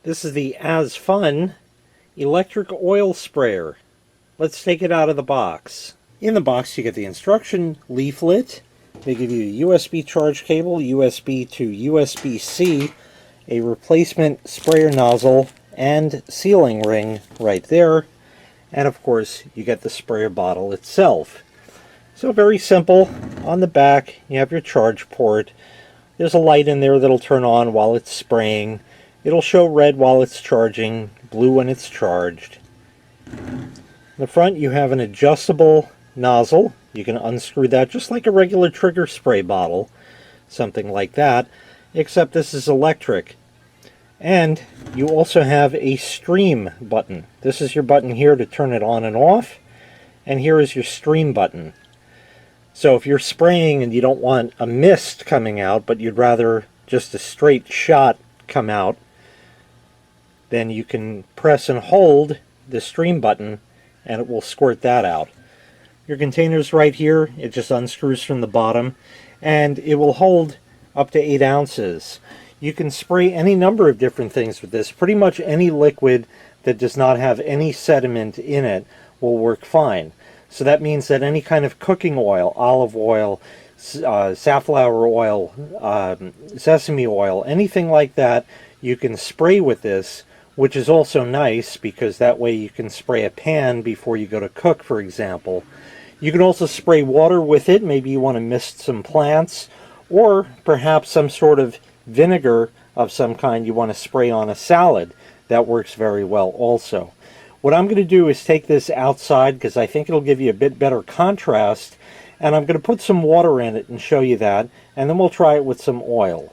This is the AZFUNN electric oil sprayer. Let's take it out of the box. In the box you get the instruction leaflet. They give you a USB charge cable, USB to USB-C, a replacement sprayer nozzle, and sealing ring right there. And of course you get the sprayer bottle itself. So very simple. On the back you have your charge port. There's a light in there that'll turn on while it's spraying. It'll show red while it's charging, blue when it's charged. In the front you have an adjustable nozzle. You can unscrew that just like a regular trigger spray bottle, something like that, except this is electric. And you also have a stream button. This is your button here to turn it on and off, and here is your stream button. So if you're spraying and you don't want a mist coming out, but you'd rather just a straight shot come out, then you can press and hold the stream button and it will squirt that out. Your container's right here. It just unscrews from the bottom and it will hold up to 8 ounces. You can spray any number of different things with this. Pretty much any liquid that does not have any sediment in it will work fine. So that means that any kind of cooking oil, olive oil, safflower oil, sesame oil, anything like that, you can spray with this, which is also nice because that way you can spray a pan before you go to cook, for example. You can also spray water with it. Maybe you want to mist some plants, or perhaps some sort of vinegar of some kind you want to spray on a salad. That works very well also. What I'm going to do is take this outside because I think it'll give you a bit better contrast, and I'm going to put some water in it and show you that, and then we'll try it with some oil.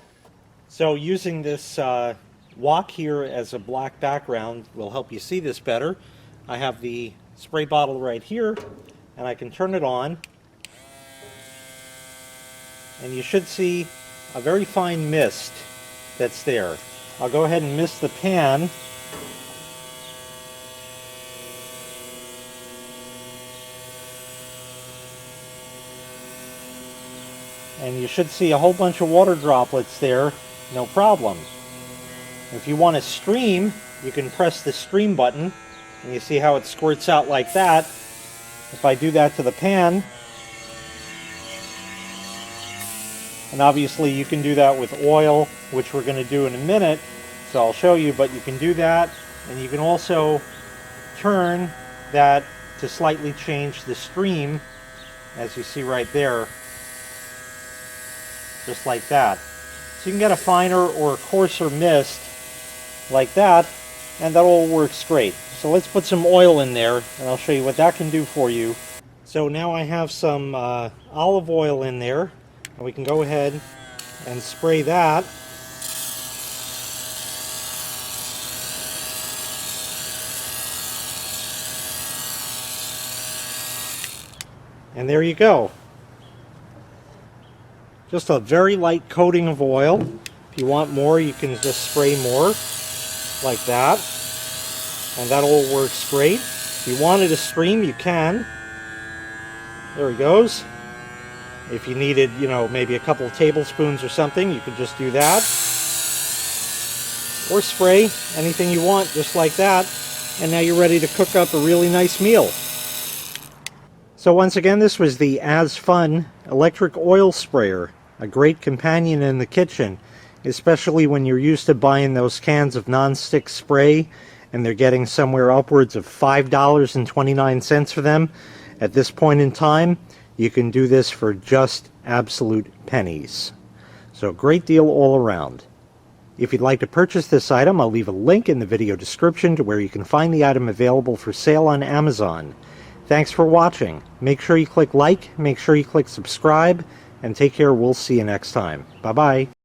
So using this wok here as a black background will help you see this better. I have the spray bottle right here, and I can turn it on, and you should see a very fine mist that's there. I'll go ahead and mist the pan. And you should see a whole bunch of water droplets there, no problem. If you want to stream, you can press the stream button, and you see how it squirts out like that. If I do that to the pan, and obviously you can do that with oil, which we're going to do in a minute, so I'll show you, but you can do that, and you can also turn that to slightly change the stream, as you see right there, just like that. So you can get a finer or coarser mist like that, and that all works great. So let's put some oil in there and I'll show you what that can do for you. So now I have some olive oil in there, and we can go ahead and spray that. And there you go. Just a very light coating of oil. If you want more, you can just spray more like that, and that all works great. If you wanted a stream, you can. There it goes. If you needed, you know, maybe a couple of tablespoons or something, you could just do that. Or spray anything you want just like that, and now you're ready to cook up a really nice meal. So once again, this was the AZFUNN electric oil sprayer, a great companion in the kitchen, especially when you're used to buying those cans of non-stick spray and they're getting somewhere upwards of $5.29 for them. At this point in time, you can do this for just absolute pennies. So great deal all around. If you'd like to purchase this item, I'll leave a link in the video description to where you can find the item available for sale on Amazon. Thanks for watching. Make sure you click like, make sure you click subscribe, and take care. We'll see you next time. Bye-bye.